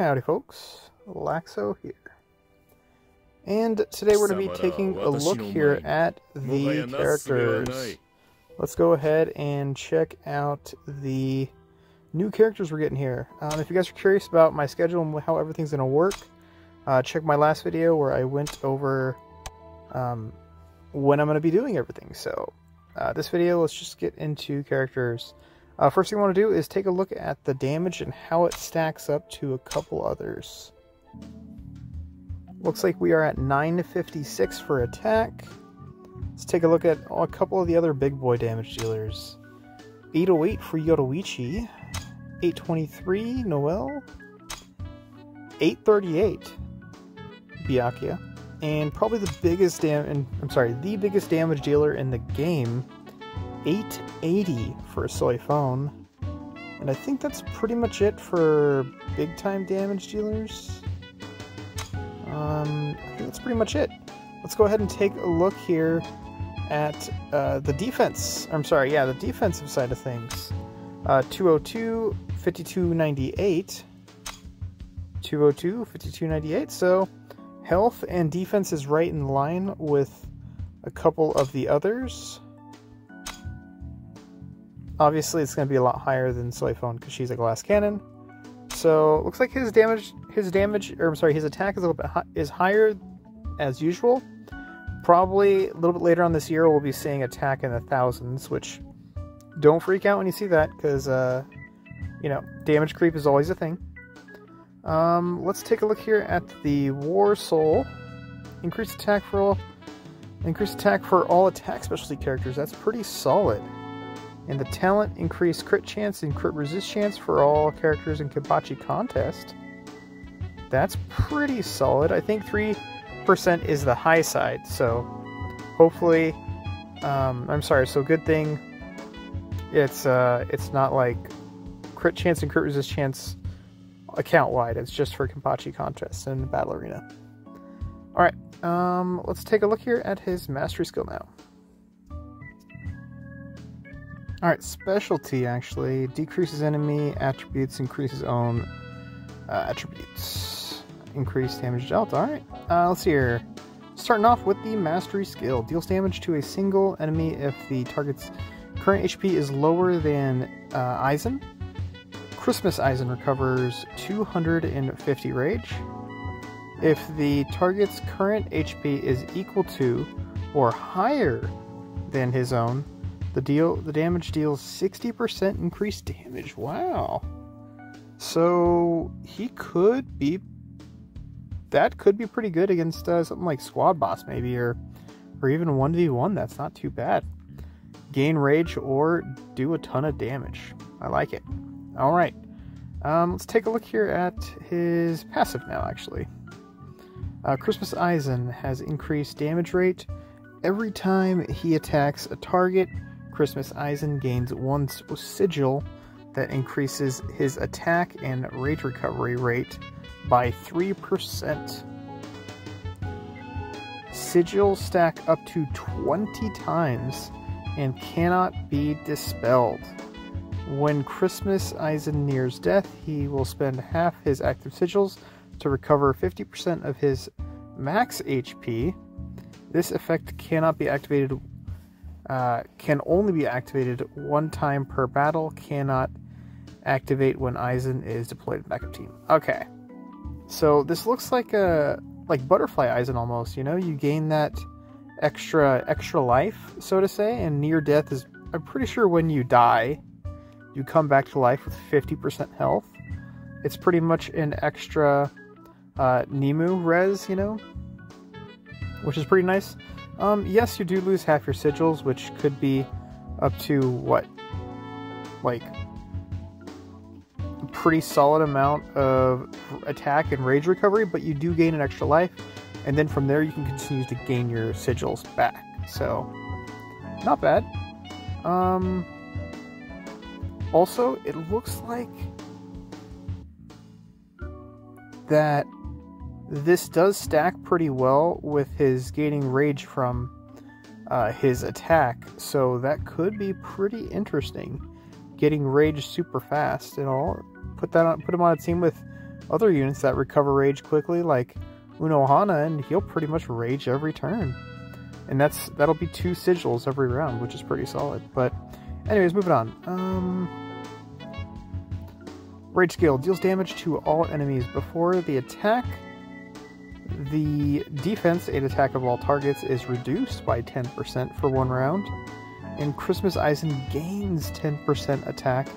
Howdy folks, Laxo here. And today we're going to be taking a look here at the characters. Let's go ahead and check out the new characters we're getting here. If you guys are curious about my schedule and how everything's going to work, check my last video where I went over when I'm going to be doing everything. So this video, let's just get into characters. First thing I want to do is take a look at the damage and how it stacks up to a couple others. Looks like we are at 956 for attack. Let's take a look at a couple of the other big boy damage dealers. 808 for Yoruichi, 823 Noel, 838 Byakuya, and probably the biggest the biggest damage dealer in the game, 880 for Soifone. And I think that's pretty much it for big time damage dealers. I think that's pretty much it. Let's go ahead and take a look here at the defense. The defensive side of things. 202, 5298. 202, 5298. So health and defense is right in line with a couple of the others. Obviously, it's going to be a lot higher than Soifone because she's a glass cannon. So looks like his attack is a little bit is higher as usual. Probably a little bit later on this year, we'll be seeing attack in the thousands, which don't freak out when you see that because you know, damage creep is always a thing. Let's take a look here at the Warsoul. Increased attack for all attack specialty characters. That's pretty solid. And the talent, increased crit chance and crit resist chance for all characters in Kenpachi contest. That's pretty solid. I think 3% is the high side, so hopefully, so good thing it's not like crit chance and crit resist chance account-wide. It's just for Kenpachi contests and Battle Arena. Alright, let's take a look here at his mastery skill now. Alright, specialty actually decreases enemy attributes, increases own attributes. Increased damage dealt. Alright, let's see here. Starting off with the mastery skill. Deals damage to a single enemy if the target's current HP is lower than Aizen. Christmas Aizen recovers 250 rage. If the target's current HP is equal to or higher than his own, the damage deals 60% increased damage. Wow. So that could be pretty good against something like Squad Boss maybe, or even 1v1. That's not too bad. Gain rage or do a ton of damage. I like it. Alright. Let's take a look here at his passive now, actually. Christmas Aizen has increased damage rate. Every time he attacks a target, Christmas Aizen gains one sigil that increases his attack and rage recovery rate by 3%. Sigils stack up to 20 times and cannot be dispelled. When Christmas Aizen nears death, he will spend half his active sigils to recover 50% of his max HP. This effect cannot be activated. Can only be activated one time per battle. Cannot activate when Aizen is deployed in backup team. Okay, so this looks like Butterfly Aizen almost. You know, you gain that extra life, so to say, and near death is, I'm pretty sure when you die, you come back to life with 50% health. It's pretty much an extra Nemu res, you know, which is pretty nice. Yes, you do lose half your sigils, which could be up to, what, like, a pretty solid amount of attack and rage recovery, but you do gain an extra life, and then from there you can continue to gain your sigils back. So, not bad. Also, it looks like that this does stack pretty well with his gaining rage from his attack, so that could be pretty interesting. Getting rage super fast and all. Put him on a team with other units that recover rage quickly, like Unohana, and he'll pretty much rage every turn. And that'll be 2 sigils every round, which is pretty solid. But anyways, moving on. Rage skill deals damage to all enemies before the attack. The defense and attack of all targets is reduced by 10% for 1 round. And Christmas Aizen gains 10% attack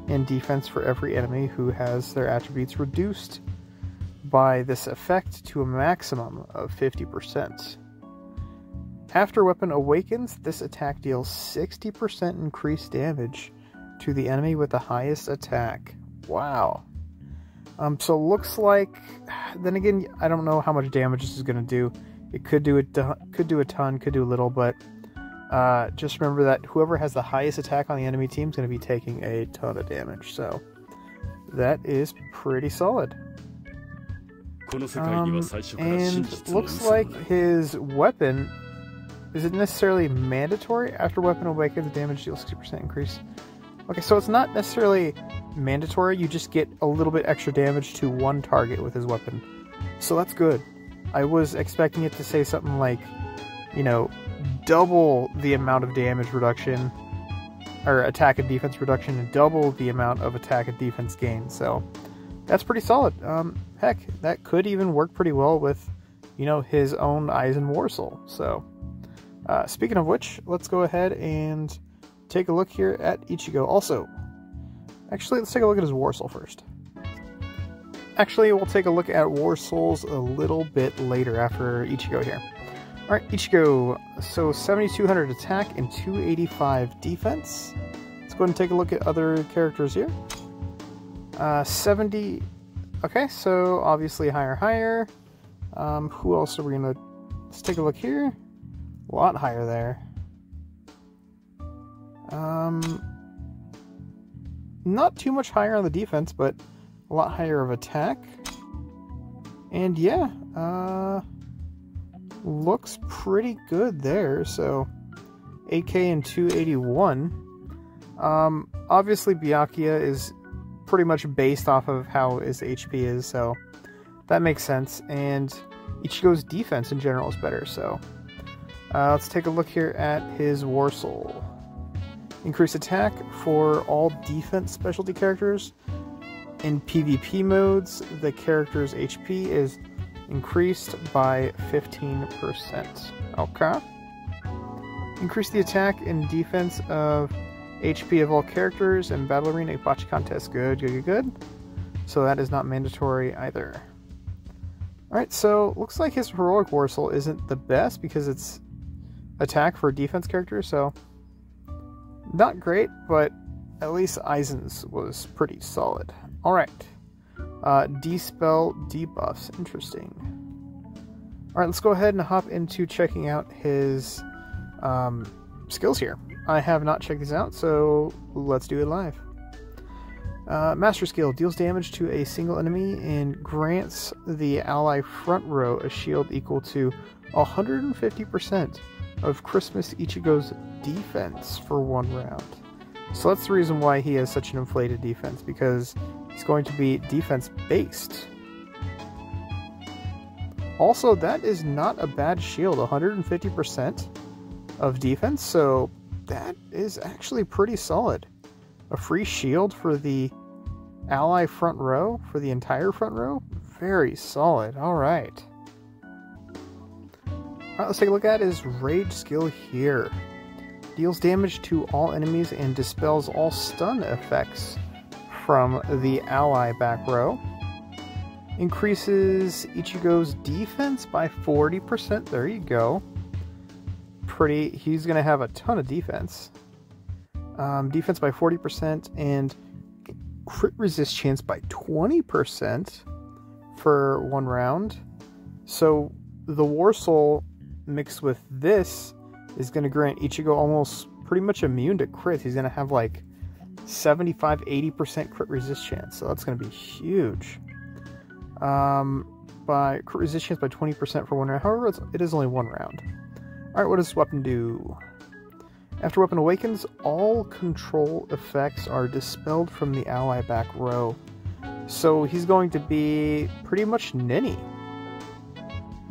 and defense for every enemy who has their attributes reduced by this effect to a maximum of 50%. After weapon awakens, this attack deals 60% increased damage to the enemy with the highest attack. Wow. So looks like, then again, I don't know how much damage this is going to do. It could do a ton, could do a little, but just remember that whoever has the highest attack on the enemy team is going to be taking a ton of damage. So that is pretty solid. And looks like his weapon, is it necessarily mandatory? After weapon awakens, the damage deals 60% increase. Okay, so it's not necessarily mandatory, you just get a little bit extra damage to 1 target with his weapon. So that's good. I was expecting it to say something like, you know, double the amount of damage reduction, or attack and defense reduction, and double the amount of attack and defense gain. So that's pretty solid. Heck, that could even work pretty well with, you know, his own Aizen Warsoul. So speaking of which, let's go ahead and take a look here at Ichigo. Also, actually, let's take a look at his Warsoul first. Actually, we'll take a look at Warsouls a little bit later after Ichigo here. Alright, Ichigo, so 7,200 attack and 285 defense. Let's go ahead and take a look at other characters here. 70, okay, so obviously higher. Who else are we gonna, let's take a look here. A lot higher there. Not too much higher on the defense, but a lot higher of attack. And yeah, looks pretty good there. So 8k and 281. Obviously Byakuya is pretty much based off of how his HP is, so that makes sense. And Ichigo's defense in general is better, so let's take a look here at his Warsoul. Increased attack for all defense specialty characters. In PvP modes, the character's HP is increased by 15%. Okay. Increase the attack and defense of HP of all characters in Battle Arena Ippachi contest. Good. So that is not mandatory either. Alright, so looks like his Heroic Warsoul isn't the best because it's attack for defense characters, so not great, but at least Aizen's was pretty solid. Alright. Dispel debuffs. Interesting. Alright, let's go ahead and hop into checking out his skills here. I have not checked these out, so let's do it live. Master skill deals damage to a single enemy and grants the ally front row a shield equal to 150% of Christmas Ichigo's defense for 1 round. So that's the reason why he has such an inflated defense, because he's going to be defense based. Also, that is not a bad shield, 150% of defense, so that is actually pretty solid. A free shield for the ally front row, for the entire front row, very solid. Alright. Alright, let's take a look at his rage skill here. Deals damage to all enemies and dispels all stun effects from the ally back row. Increases Ichigo's defense by 40%. There you go. He's going to have a ton of defense. Defense by 40% and crit resist chance by 20% for 1 round. So the Warsoul mixed with this is going to grant Ichigo almost pretty much immune to crits. He's going to have like 75-80% crit resist chance, so that's going to be huge. By crit resist chance by 20% for 1 round. However, it is only 1 round. Alright, what does this weapon do? After weapon awakens, all control effects are dispelled from the ally back row. So he's going to be pretty much Ninny,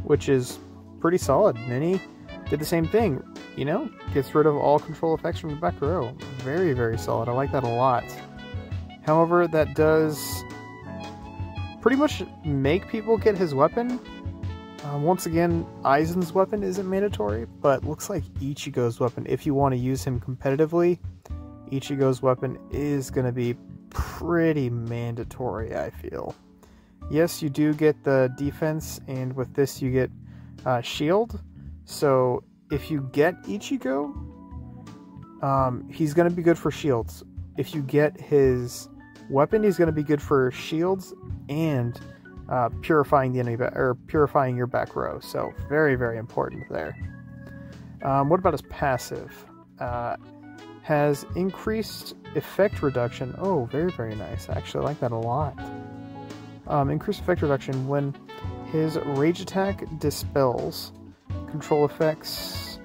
which is pretty solid. Ninny did the same thing, you know, gets rid of all control effects from the back row. Very, very solid. I like that a lot. However, that does pretty much make people get his weapon. Once again, Aizen's weapon isn't mandatory, but looks like Ichigo's weapon, if you want to use him competitively, Ichigo's weapon is going to be pretty mandatory, I feel. Yes, you do get the defense, and with this you get shield. So if you get Ichigo, he's going to be good for shields. If you get his weapon, he's going to be good for shields and purifying the enemy, or purifying your back row. So very, very important there. What about his passive? Has increased effect reduction. Oh, very, very nice. I actually like that a lot. Increased effect reduction when his rage attack dispels control effects.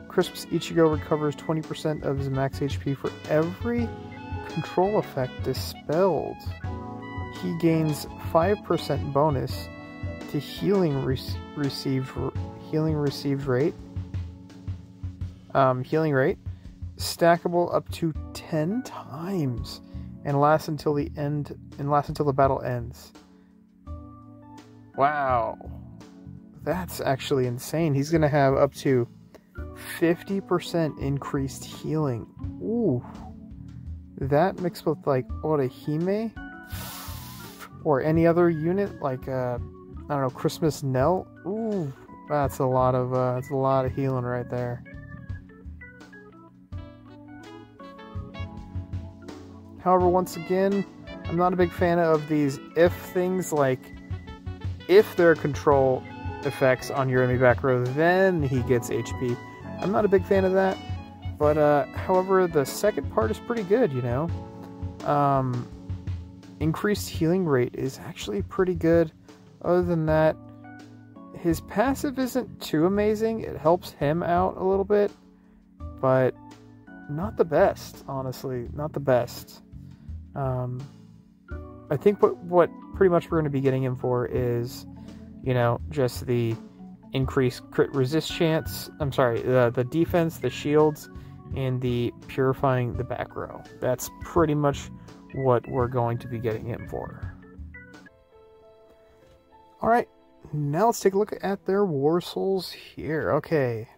Christmas Ichigo recovers 20% of his max HP for every control effect dispelled. He gains 5% bonus to healing received rate. Healing rate stackable up to 10 times and lasts until the battle ends. Wow, that's actually insane. He's gonna have up to 50% increased healing. Ooh, that mixed with like Orihime or any other unit, like I don't know, Christmas Knell. Ooh, that's a lot of healing right there. However, once again, I'm not a big fan of these if things, like if there are control effects on your enemy back row, then he gets HP. I'm not a big fan of that, but however, the second part is pretty good, you know. Increased healing rate is actually pretty good. Other than that, his passive isn't too amazing. It helps him out a little bit, but not the best, honestly. Not the best. I think what pretty much we're going to be getting him for is, you know, just the increased crit resist chance. I'm sorry, the defense, the shields, and the purifying the back row. That's pretty much what we're going to be getting him for. Alright, now let's take a look at their Warsouls here. Okay,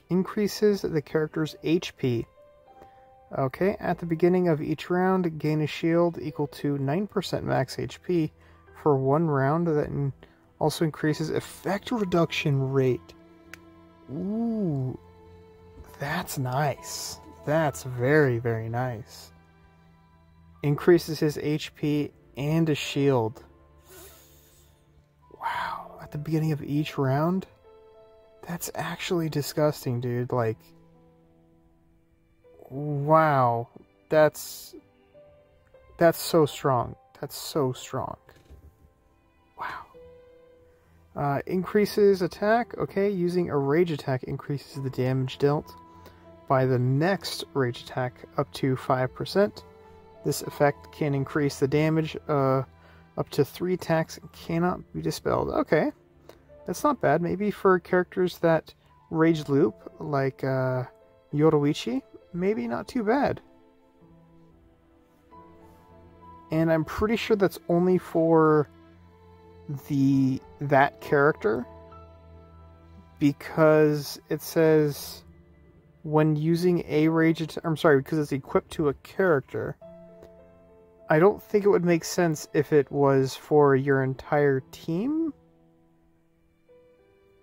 increases the character's HP. Okay, at the beginning of each round, gain a shield equal to 9% max HP for one round. That also increases effect reduction rate. Ooh, that's nice. That's very, very nice. Increases his HP and a shield. Wow, at the beginning of each round? That's actually disgusting, dude. Like, wow, that's so strong. That's so strong. Wow. Increases attack. Okay, using a rage attack increases the damage dealt by the next rage attack up to 5%. This effect can increase the damage up to 3 attacks and cannot be dispelled. Okay, that's not bad. Maybe for characters that rage loop, like Yoruichi, maybe not too bad. And I'm pretty sure that's only for that character, because it says when using a rage attack, I'm sorry, because it's equipped to a character. I don't think it would make sense if it was for your entire team.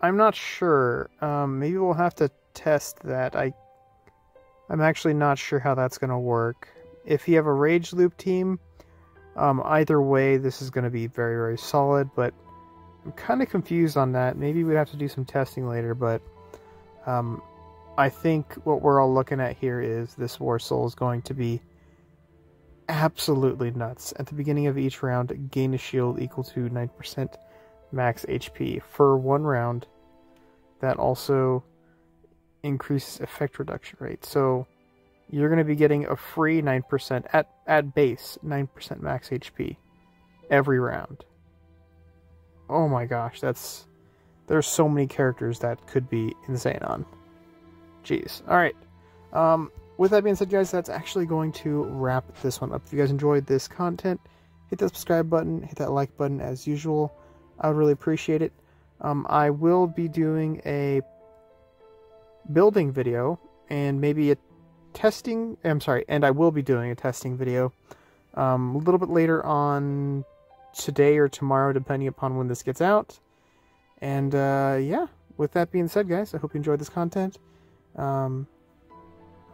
I'm not sure. Maybe we'll have to test that. I'm actually not sure how that's going to work. If you have a Rage Loop team, either way, this is going to be very, very solid, but I'm kind of confused on that. Maybe we'd have to do some testing later, but I think what we're all looking at here is this Warsoul is going to be absolutely nuts. At the beginning of each round, gain a shield equal to 9% max HP for one round. That also increases effect reduction rate. So you're going to be getting a free 9% at base, 9% max HP. every round. Oh my gosh, there's so many characters that could be insane on. Jeez. Alright. With that being said, guys, that's actually going to wrap this one up. If you guys enjoyed this content, hit that subscribe button, hit that like button as usual. I would really appreciate it. I will be doing a building video and maybe a testing... and I will be doing a testing video a little bit later on today or tomorrow, depending upon when this gets out. And, yeah, with that being said, guys, I hope you enjoyed this content. I'll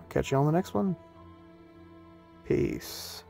catch you on the next one. Peace.